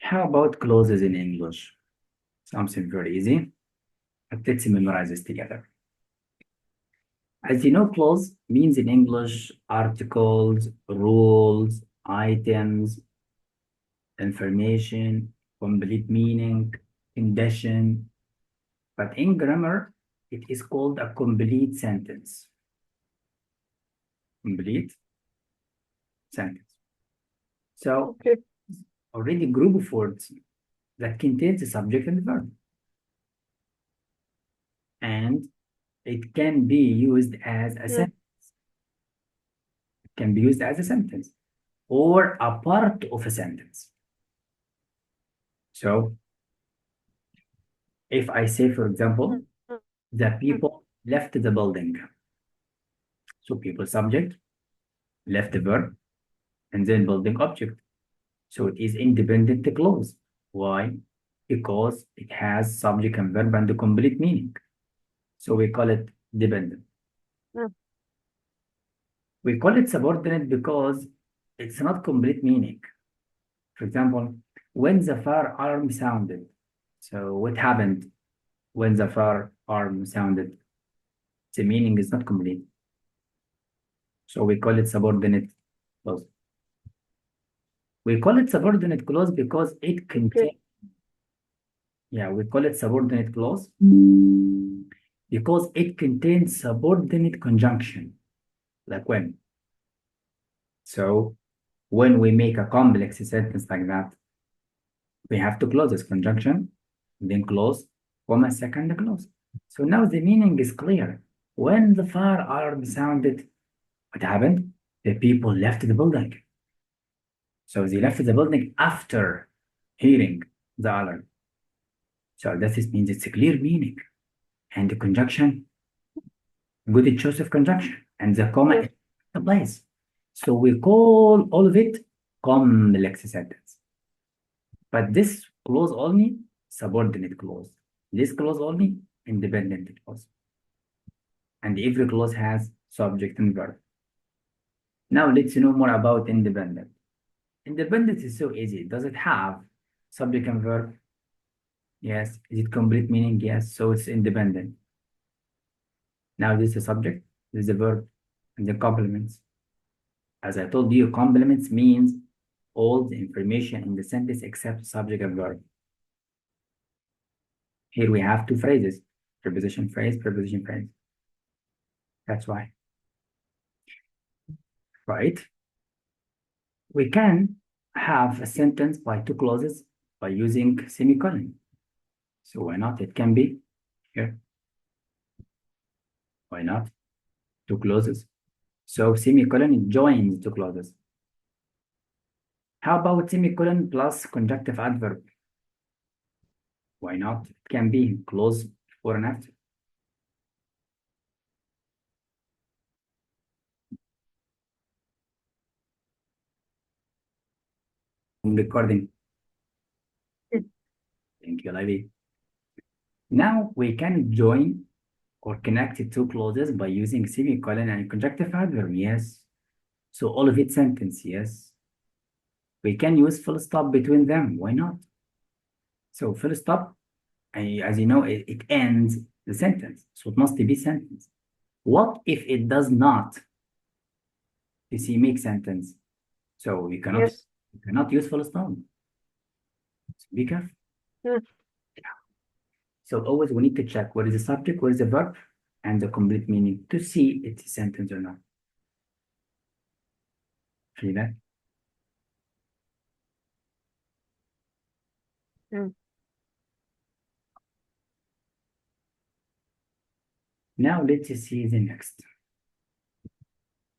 How about clauses in English? Something very easy. Let's memorize this together. As you know, clause means in English articles, rules, items, information, complete meaning, condition. But in grammar, it is called a complete sentence. Complete sentence. So, Okay. already group of words that contains the subject and the verb. And it can be used as a sentence. It can be used as a sentence or a part of a sentence. So, if I say, for example, the people left the building. So, people subject, left the verb, and then building object. So, it is independent clause. Why? Because it has subject and verb and the complete meaning. So, we call it dependent. We call it subordinate because it's not complete meaning. For example, when the firearm sounded. So what happened when the firearm sounded? The meaning is not complete. So we call it subordinate clause. We call it subordinate clause because it contains. Yeah, we call it subordinate clause because it contains subordinate conjunction. Like when. So when we make a complex sentence like that, we have to close this conjunction, then close, comma, second close. So now the meaning is clear. When the firearm sounded, what happened? The people left the building. So they left the building after hearing the alarm. So that means it's a clear meaning. And the conjunction, good choice of conjunction. And the comma is the place. So we call all of it complex sentence. But this clause only subordinate clause. This clause only independent clause. And every clause has subject and verb. Now let's know more about independent. Independent is so easy. Does it have subject and verb? Yes. Is it complete meaning? Yes. So it's independent. Now this is a subject, this is a verb, and the complements. As I told you, complements means all the information in the sentence except subject and verb. Here we have two phrases, preposition phrase, preposition phrase. That's why. Right? We can have a sentence by two clauses by using semicolon. So why not? It can be here. Why not? Two clauses. So semicolon joins two clauses. How about semicolon plus conjunctive adverb? Why not? It can be clause before and after. Recording. Thank you, Lily. Now we can join or connect two clauses by using semicolon and conjunctive adverb. Yes. So all of it sentence. Yes. We can use full stop between them. Why not? So full stop, as you know, it ends the sentence. So it must be sentence. What if it does not? You see, make sentence. So we cannot use full stop. So be careful. So always we need to check what is the subject, what is the verb, and the complete meaning to see it's a sentence or not. See that? Now let's see the next.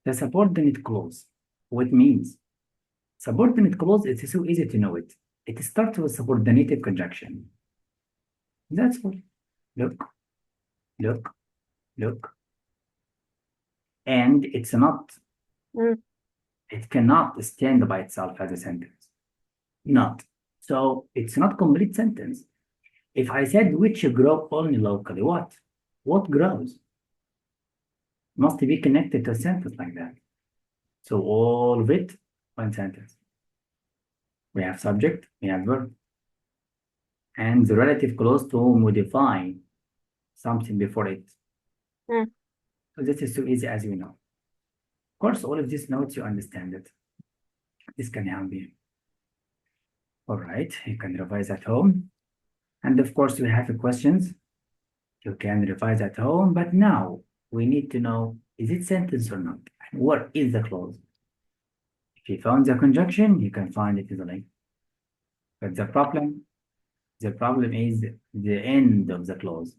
The subordinate clause. What means? Subordinate clause, it's so easy to know it. It starts with subordinated conjunction. That's all. Look, look, look. And it's not, it cannot stand by itself as a sentence. Not. So it's not complete sentence. If I said which grow only locally, what? What grows? Must be connected to a sentence like that. So all of it, one sentence. We have subject, we have verb, and the relative clause to modify something before it. Mm. So this is so easy as you know. Of course, all of these notes, you understand it. This can help you. All right, you can revise at home. And of course, we have questions. You can revise at home, but now we need to know, is it sentence or not? And what is the clause? If you found the conjunction, you can find it easily. But the problem is the end of the clause.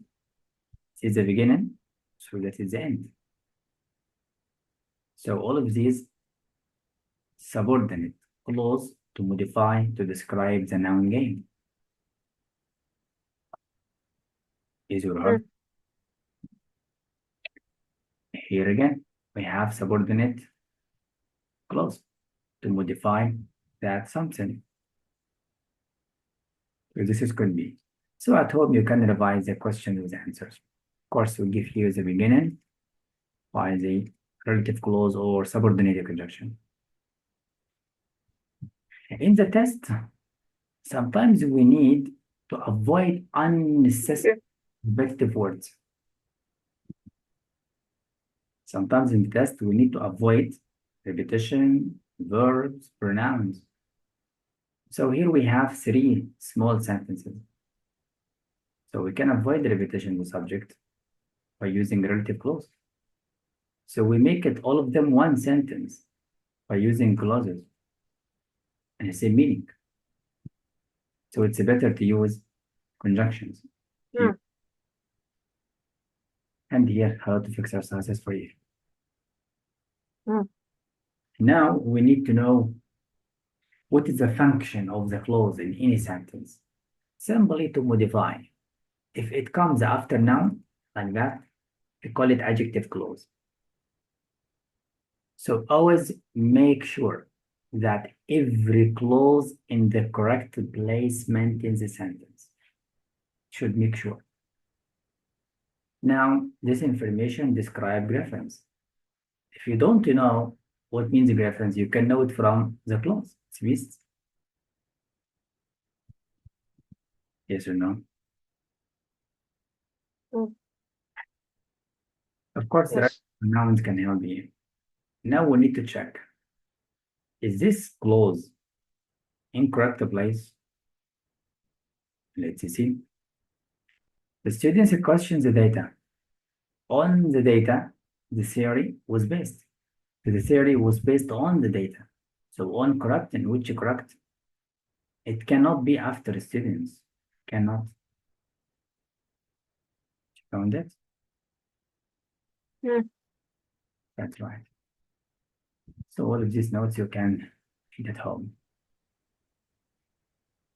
This is the beginning, so that is the end. So all of these subordinate clause to modify, to describe the noun game. Is your heart? Here again, we have subordinate clause to modify that something. So this is could be. So at home, you can revise the question with the answers. Of course, we'll give you the beginning by the relative clause or subordinated conjunction. In the test, sometimes we need to avoid unnecessary repetitive words. Sometimes in the test, we need to avoid repetition, verbs, pronouns. So here we have 3 small sentences. So we can avoid the repetition of the subject by using relative clause. So we make it all of them one sentence by using clauses and the same meaning. So it's better to use conjunctions. Mm. And here, a lot of exercises for you. Mm. Now we need to know what is the function of the clause in any sentence. Simply to modify. If it comes after noun, like that, we call it adjective clause. So always make sure that every clause in the correct placement in the sentence. Should make sure. Now, this information describes reference. If you don't know what means reference, you can know it from the clause. It's missed. Yes or no? Mm. Of course, the Yes. nouns can help you. Now we need to check. Is this clause in correct place? Let's see. The students question the data. On the data, the theory was based. The theory was based on the data. So on correct and which correct? It cannot be after students. Cannot. Found it? Mm. That's right. So all of these notes you can read at home.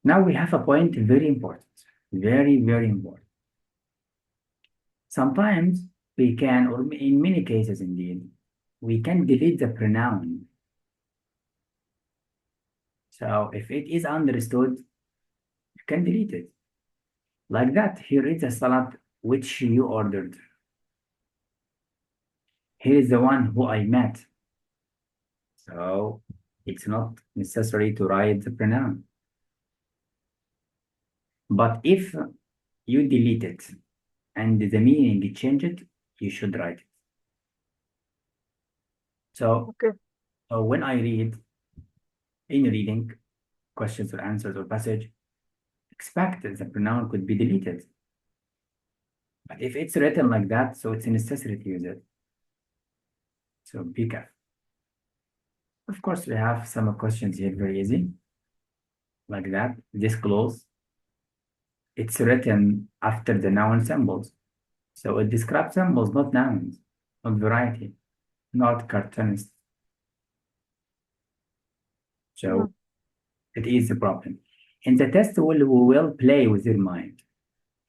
Now we have a point very important. Very, very important. Sometimes we can, or in many cases indeed, we can delete the pronoun. So if it is understood, you can delete it. Like that, here is the salad which you ordered. Here is the one who I met. So it's not necessary to write the pronoun. But if you delete it and the meaning changed, you should write it. So Okay. when I read in reading questions or answers or passage, expect that the pronoun could be deleted. But if it's written like that, so it's a necessary to use it. So be careful. Of course, we have some questions here very easy. Like that, this clause, it's written after the noun symbols. So it describes symbols, not nouns, not variety, not cartoonist. So it is a problem. In the test, we will play with your mind.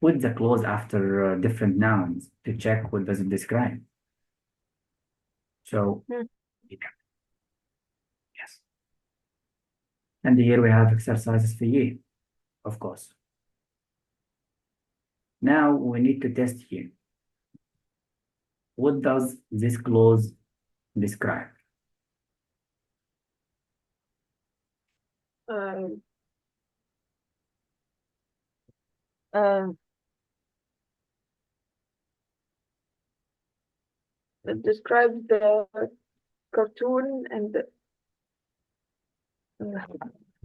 Put the clause after different nouns to check what does it describe. So, Mm. yes. And here we have exercises for you, of course. Now we need to test here. What does this clause describe? Um, Um, it describes the cartoon and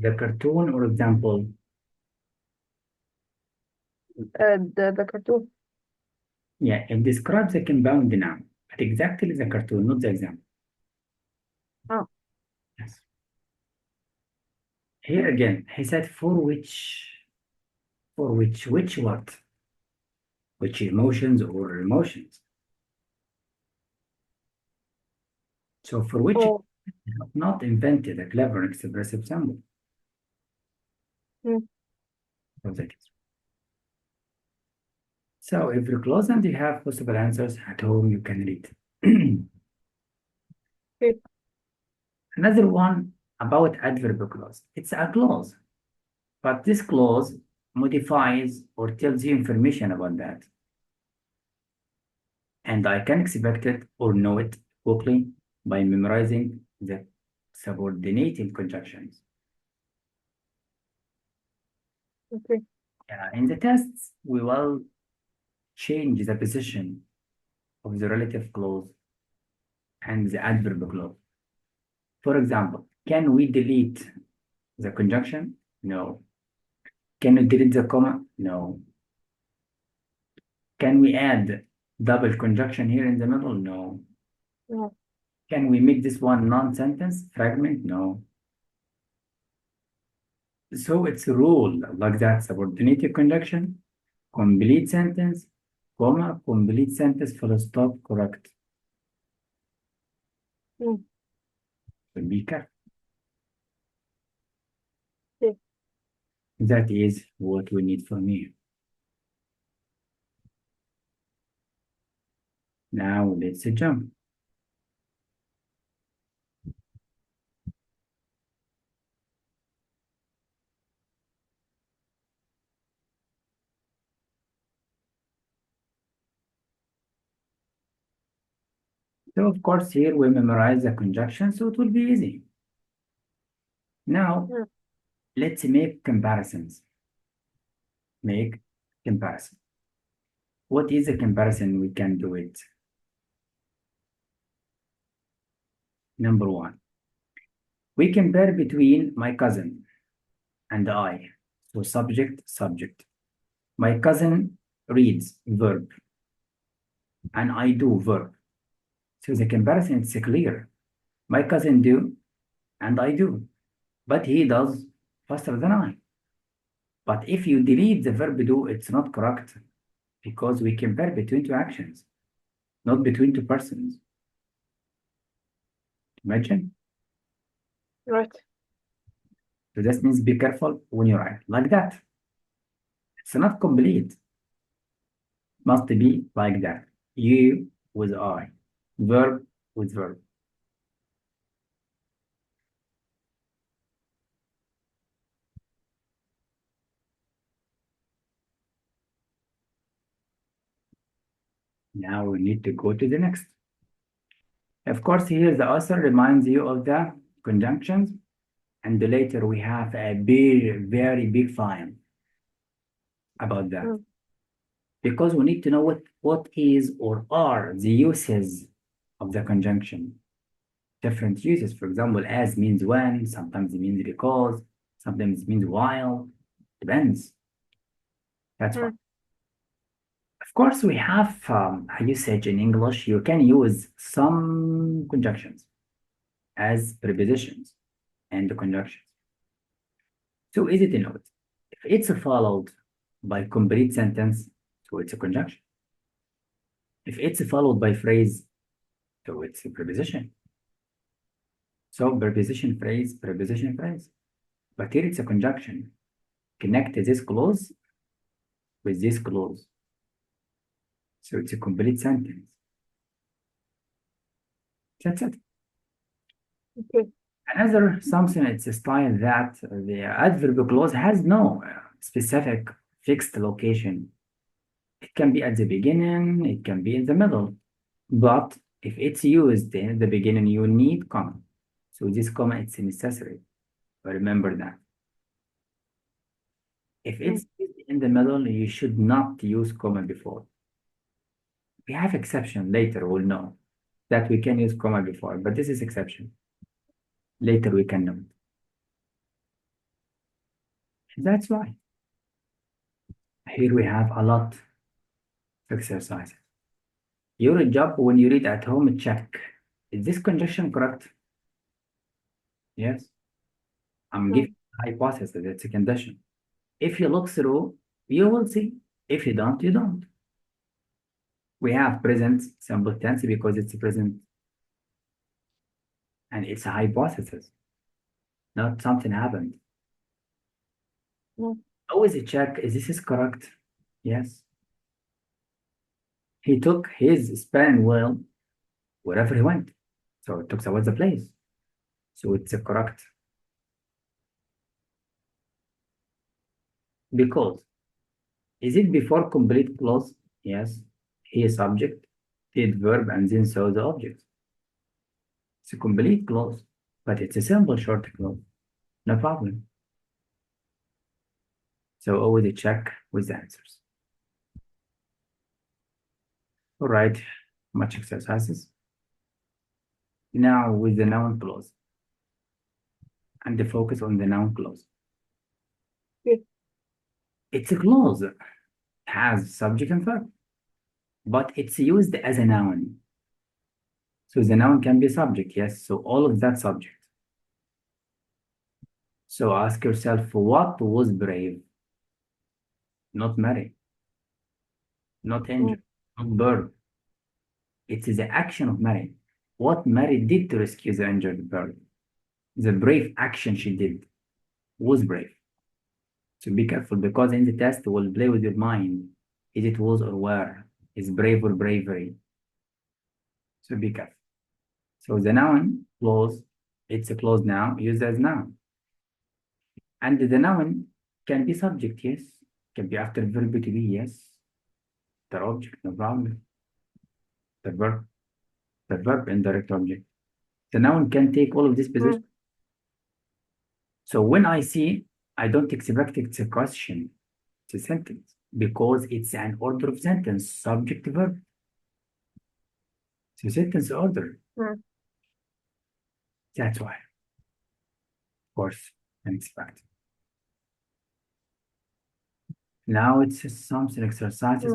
The cartoon, or example, the cartoon. yeah, it describes a compound noun, but exactly the cartoon, not the example. Oh, Yes. Here again, he said which what? Which emotions or emotions? So for which oh, not invented a clever expressive symbol. mm, of that. So if you're close and you have possible answers at home, you can read. okay. Another one about adverb clause. It's a clause, but this clause modifies or tells you information about that. And I can expect it or know it quickly by memorizing the subordinating conjunctions. Okay. In the tests, we will change the position of the relative clause and the adverb clause. For example, can we delete the conjunction? No. Can we delete the comma? No. Can we add double conjunction here in the middle? No. No. Can we make this one non-sentence fragment? No. So it's a rule like that: subordinated conjunction, complete sentence, comma, complete sentence, full stop, correct. Mm, So be careful. okay. That is what we need from you. Now let's jump. So of course here we memorize the conjunction, so it will be easy. Now Mm, let's make comparisons. Make comparison. What is a comparison? We can do it. Number one, we compare between my cousin and I. So subject, subject. My cousin reads, verb, and I do, verb. So the comparison is clear. My cousin do, and I do, but he does faster than I. But if you delete the verb do, it's not correct because we compare between two actions, not between two persons. Imagine. right. So this means be careful when you write like that. It's not complete. Must be like that. You with I, verb with verb. Now we need to go to the next. Of course, here the author reminds you of the conjunctions, and later we have a big, very big file about that. Mm, Because we need to know what is or are the uses of the conjunction. Different uses, for example, as means when, sometimes it means because, sometimes it means while, depends. That's why. mm, Of course, we have a usage in English. You can use some conjunctions as prepositions and conjunctions. So easy to note. If it's followed by complete sentence, so it's a conjunction. If it's followed by phrase, so it's a preposition. So preposition, phrase, preposition, phrase. But here it's a conjunction. Connect this clause with this clause. So it's a complete sentence. That's it. okay. Another something, it's a style that the adverb clause has no specific fixed location. It can be at the beginning, it can be in the middle. But if it's used in the beginning, you need comma. So this comma, it's necessary. Remember that. If Mm, it's used in the middle, you should not use comma before. We have exception later, we'll know that we can use comma before, but this is exception. Later we can know. That's why. Here we have a lot of exercises. Your job when you read at home, check. Is this conjunction correct? Yes. I'm giving hypothesis, it's a condition. If you look through, you will see. If you don't, you don't. We have present simple tense because it's present. And it's a hypothesis, not something happened. Always check, is this correct? Yes. He took his spelling wheel wherever he went. So it talks about the place. So it's correct. Because, is it before complete clause? Yes. He is subject, did verb, and then saw the object. It's a complete clause, but it's a simple short clause. No problem. So always check with the answers. All right, much exercises. Now with the noun clause. And the focus on the noun clause. Yes. It's a clause. It has subject and verb, but it's used as a noun. So the noun can be subject, yes. So all of that subject. So ask yourself, what was brave? Not Mary, not Angel, not bird. It is the action of Mary. What Mary did to rescue the injured bird. The brave action she did was brave. So be careful because in the test will play with your mind. Is it was or were? Is brave or bravery? So be careful. So the noun clause, it's a clause now used as noun. And the noun can be subject, yes. Can be after verb to be, yes. The object, no problem. The verb indirect object. The noun can take all of this position. So when I see, I don't expect it's a question, it's a sentence, because it's an order of sentence, subject verb. It's a sentence order. That's why. Of course, unexpected. Now it's something exercises.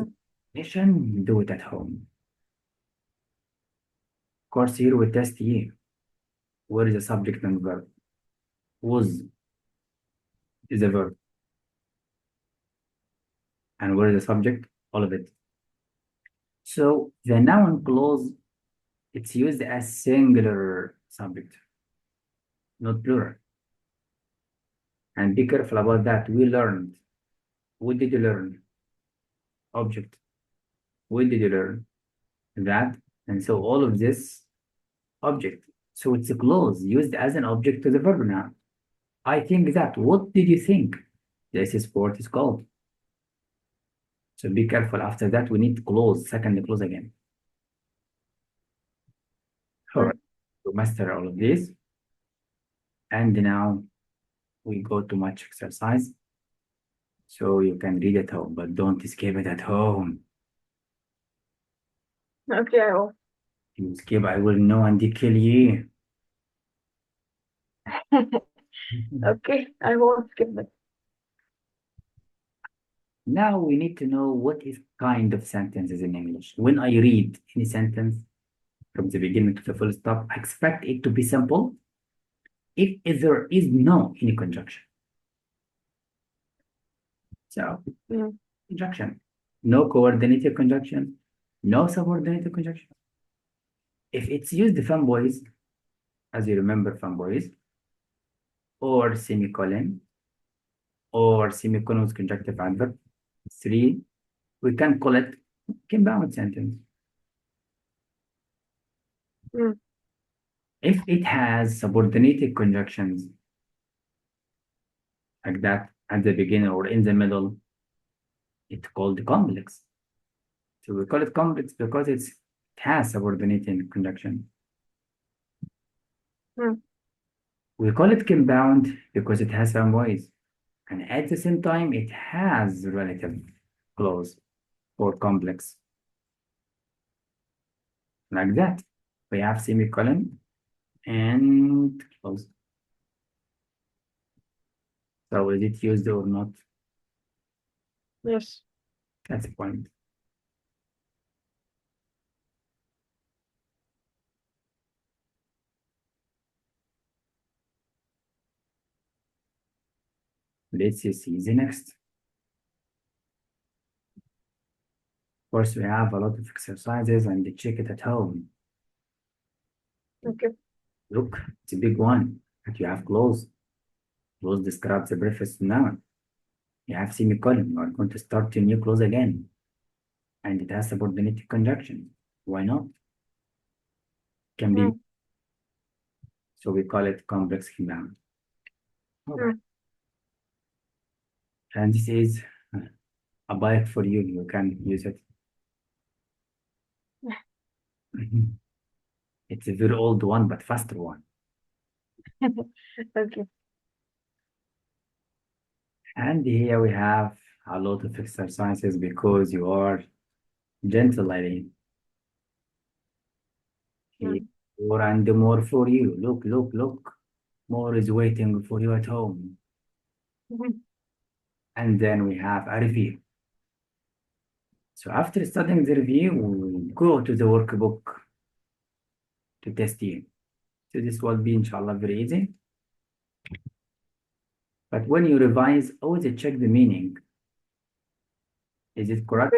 Do it at home. Of course, here we test you. Where is the subject and verb? Was is a verb. And where is the subject? All of it. So the noun clause, it's used as singular subject, not plural. And be careful about that. We learned. What did you learn? Object. What did you learn? That. And so all of this object. So it's a clause used as an object to the verb now. I think that. What did you think? This is what it's called. So be careful. After that, we need clause, second clause again. All right. To master all of this. And now we go to much exercise. So you can read at home, but don't escape it at home. Okay, I will. You escape, I will know and kill you. Okay, I won't skip it. Now we need to know what is kind of sentences in English. When I read any sentence from the beginning to the full stop, I expect it to be simple if there is no any conjunction. So, conjunction, no coordinated conjunction, no subordinated conjunction. If it's used fanboys, as you remember fanboys, or semicolon, or semicolon with conjunctive adverb, 3, we can call it compound sentence. If it has subordinated conjunctions, like that at the beginning or in the middle, it's called complex. So we call it complex because it has subordinated conjunction. We call it compound because it has some ways. and at the same time, it has relative clause for complex. Like that. We have semicolon and close. So is it used or not? Yes. That's the point. Let's see the next. Of course, we have a lot of exercises and check it at home. Okay. Look, it's a big one. But you have clause. Clause describes the preface noun. You have semicolon. You are going to start a new clause again. And it has subordinated conjunction. Why not? Can be. Mm. So we call it complex noun. All right. And this is a bike for you. You can use it. It's a very old one, but faster one. Okay. And here we have a lot of exercises because you are gentle lady. Here, Mm. more and more for you. Look, look, look. More is waiting for you at home. Mhm. And then we have a review. So after studying the review, we go to the workbook to test you. So this will be, inshallah, very easy. But when you revise, always check the meaning. Is it correct?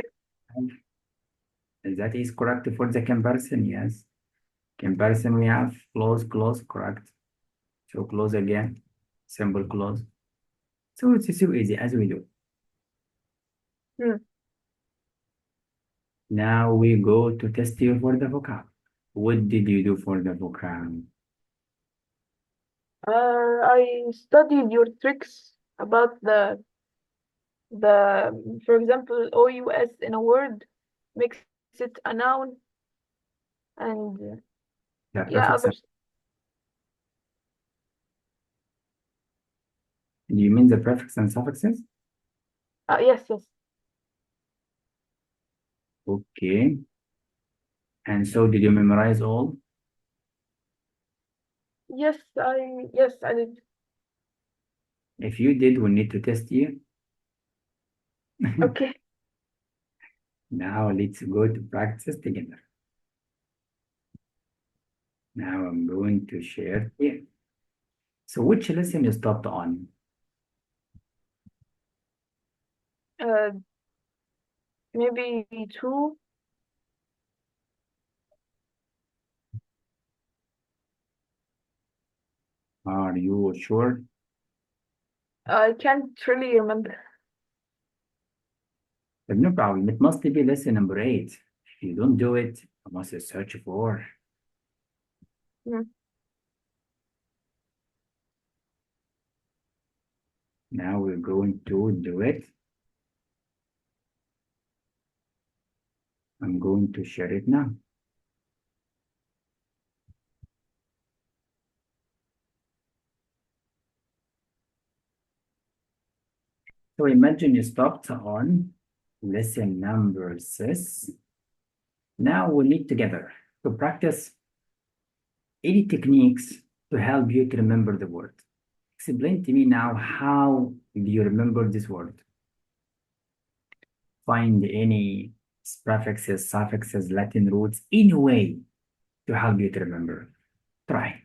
That is correct for the comparison, yes. Comparison, we have close, close, correct. So close again, simple close. So it's so easy as we do. Mm. Now we go to test you for the vocab. What did you do for the vocab? I studied your tricks about for example, OUS in a word makes it a noun, and The yeah, prefix. others. Do you mean the prefix and suffixes? Yes, yes, Okay. And so did you memorize all? yes, I did. If you did, we need to test you. Okay. Now let's go to practice together. Now I'm going to share here. So which lesson you stopped on? Uh, Maybe two. Are you sure? I can't really remember. But no problem. It must be lesson number 8. If you don't do it, I must search for. Mm. Now we're going to do it. I'm going to share it now. So imagine you stopped on lesson number 6. Now we need together to practice 80 techniques to help you to remember the word. Explain to me now, how do you remember this word? Find any prefixes, suffixes, Latin roots, any way to help you to remember. Try.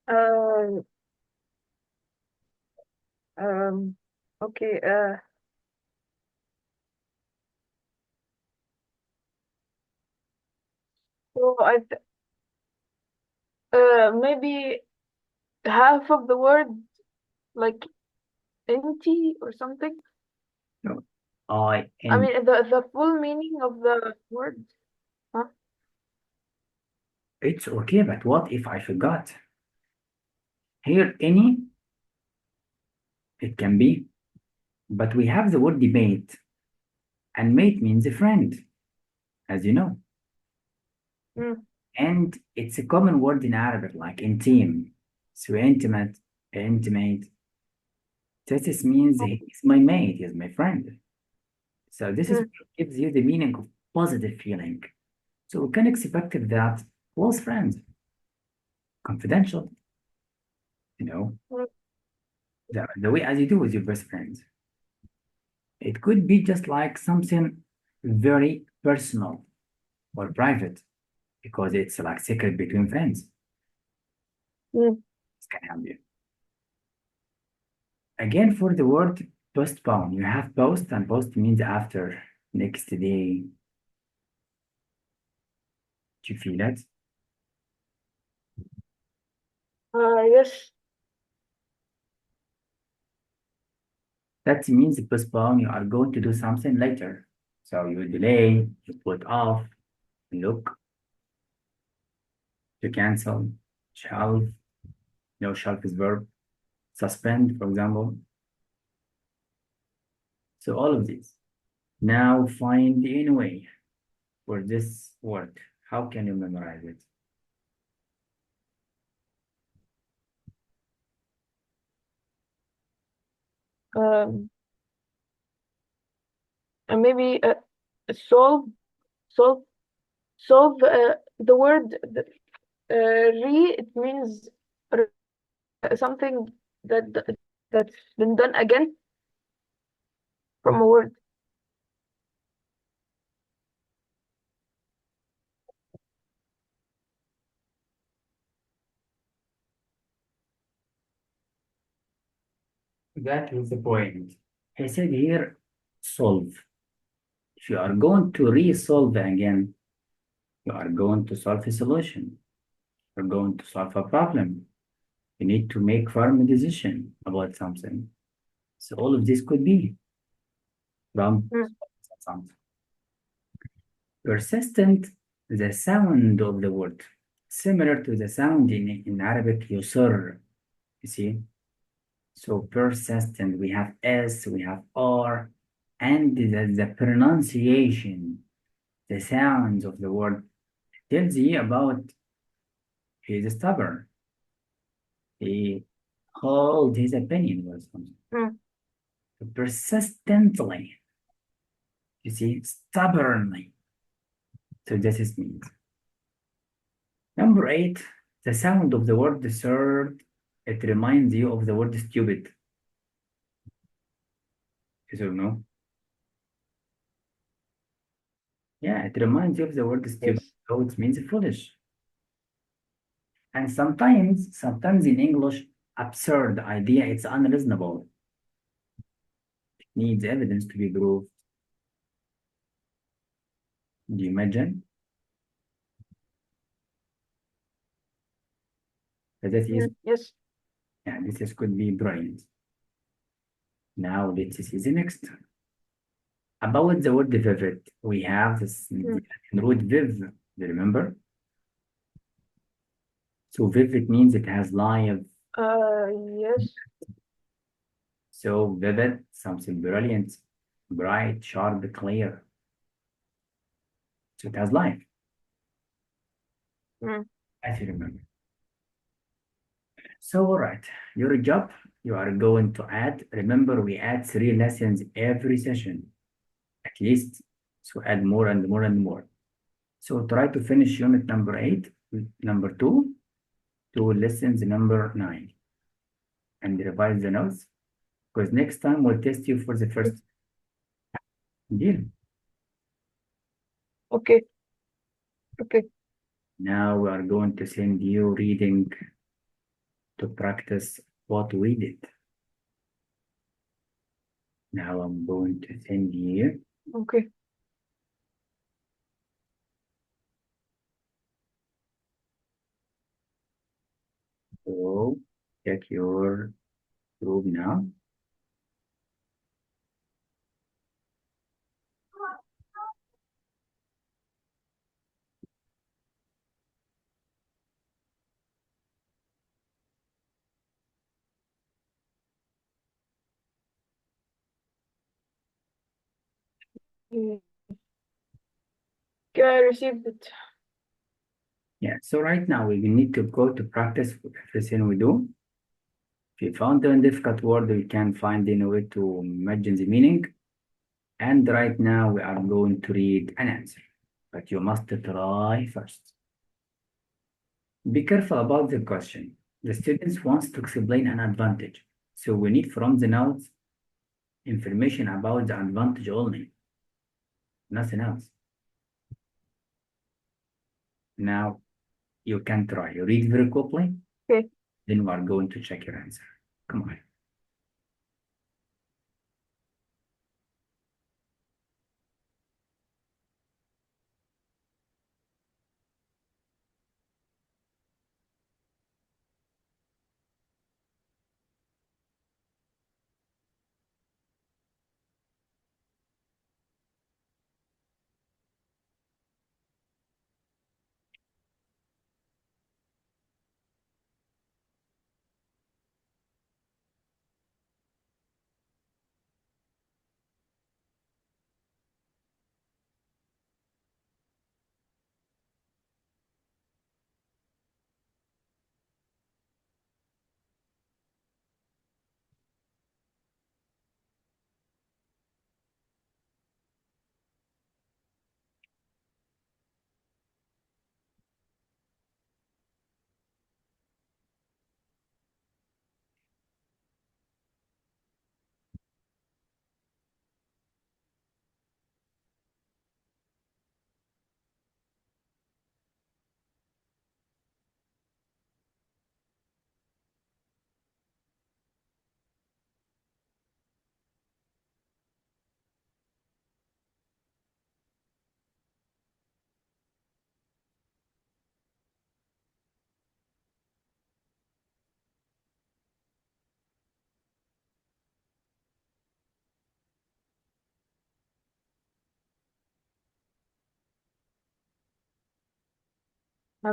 Uh, okay. So maybe half of the word, like empty or something. No. I I and mean, the full meaning of the word. Huh? it's okay, but what if I forgot? Here, any, it can be, but we have the word debate, and mate means a friend, as you know. Mm. And it's a common word in Arabic, like in team. So intimate, intimate. This means he's my mate, he's my friend. So this is Mm, what gives you the meaning of positive feeling. So we can expect that close friends, confidential, you know, mm, the way as you do with your best friends. It could be just like something very personal or private because it's like secret between friends. mm. This can help you. Again, for the word postpone, you have post, and post means after, next day. Do you feel it? Yes. That means postpone, you are going to do something later. So you delay, you put off, look, to cancel, shelf, shelf is verb, suspend, for example. So all of these. Now find any way for this word. How can you memorize it? Um, and maybe solve, solve, solve. The word re. It means something that's been done again from a word. That is the point. I said here, solve. If you are going to resolve again, you are going to solve a solution. You're going to solve a problem. You need to make firm decision about something. So all of this could be from Mm, something. Persistent, the sound of the word, similar to the sound in Arabic, yusr, you see? So persistent, we have S, we have R, and the pronunciation, the sounds of the word tells you about he's stubborn. He holds his opinion or something. mm, Persistently, you see, stubbornly. So this is means. Number 8, the sound of the word third, it reminds you of the word stupid. Yes or no? Yeah, it reminds you of the word stupid. yes. So it means foolish. And sometimes in English, absurd idea, it's unreasonable. It needs evidence to be proved. Do you imagine? That is, Mm, yes. yeah, could be brilliant. Now let's see the next. About the word vivid, we have this Mm, root viv, do you remember? So vivid means it has live. yes. So vivid, something brilliant, bright, sharp, clear. So it has life, Mm, as you remember. So all right, your job, you are going to add, remember we add 3 lessons every session, at least. So add more and more and more. So try to finish unit number 8, number 2, to lessons number 9, and revise the notes, because next time we'll test you for the first mm. deal. Okay. Okay. Now we are going to send you reading to practice what we did. Now I'm going to send you. Okay. So check your group now. Mm. Okay, I received it. Yeah, so right now we need to go to practice everything we do. If you found a difficult word, we can find a way to imagine the meaning. And right now we are going to read an answer, but you must try first. Be careful about the question. The students wants to explain an advantage, so we need from the notes information about the advantage only, nothing else. Now you can try. You read very quickly, Okay. then we are going to check your answer. Come on.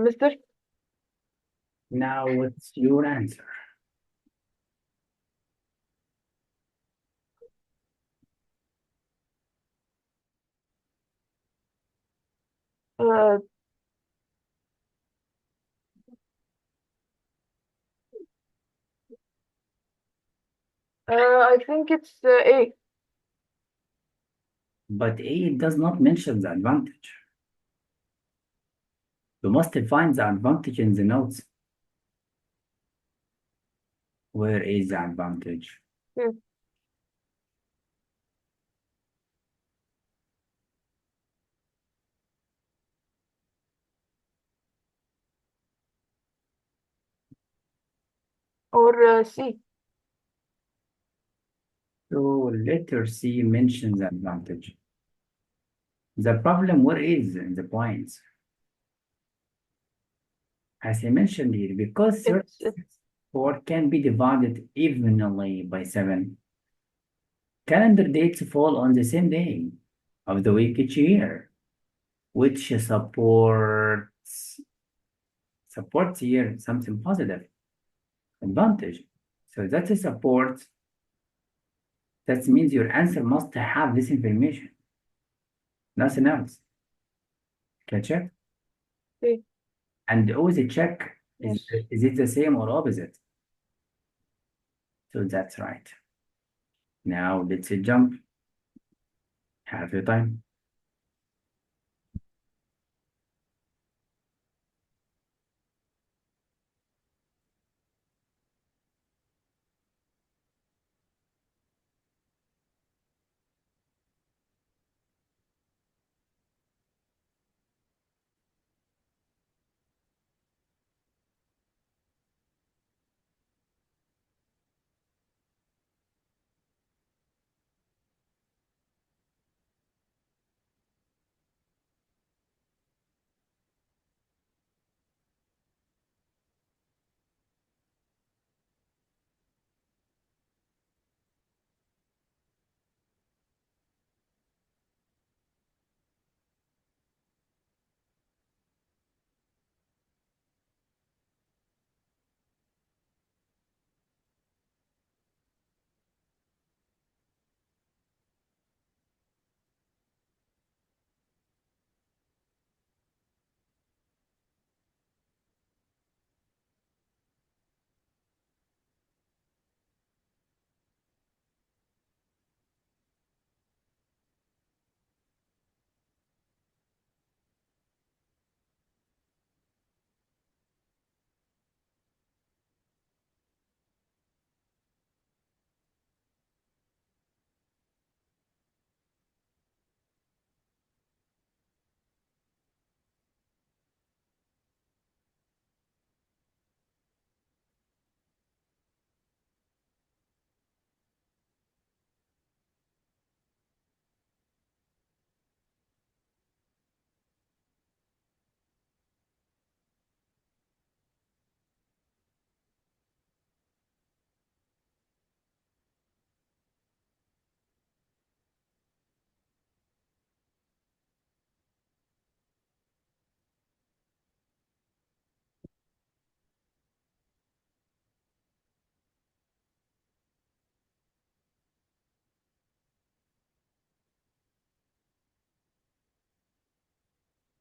Mister, Now what's your answer? uh, I think it's A. But A does not mention the advantage. You must find the advantage in the notes. Where is the advantage? Hmm. Or C. So letter C mentions the advantage. The problem where is in the points? As I mentioned here, because It's 34 can be divided evenly by 7, calendar dates fall on the same day of the week each year, which supports here something positive, advantage. So that's a support. That means your answer must have this information, nothing else. Catch it? C. And always check Yes. is it the same or opposite? So that's right. Now let's jump. Have your time.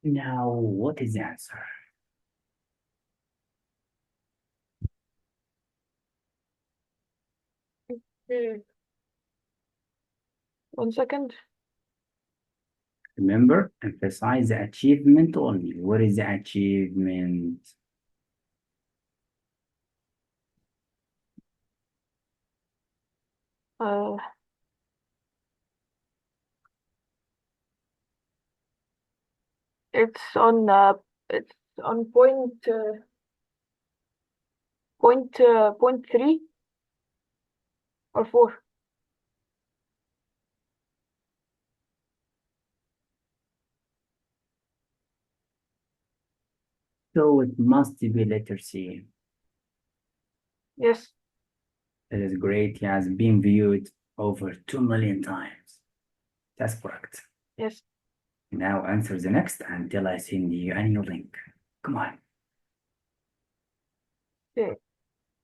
Now, what is the answer? Okay. 1 second. Remember, emphasize the achievement only. What is the achievement? Uh, it's on point 3 or 4. So it must be letter C. Yes. That is great. He has been viewed over 2 million times. That's correct. Yes. Now answer the next until I send you a new link. Come on. Okay.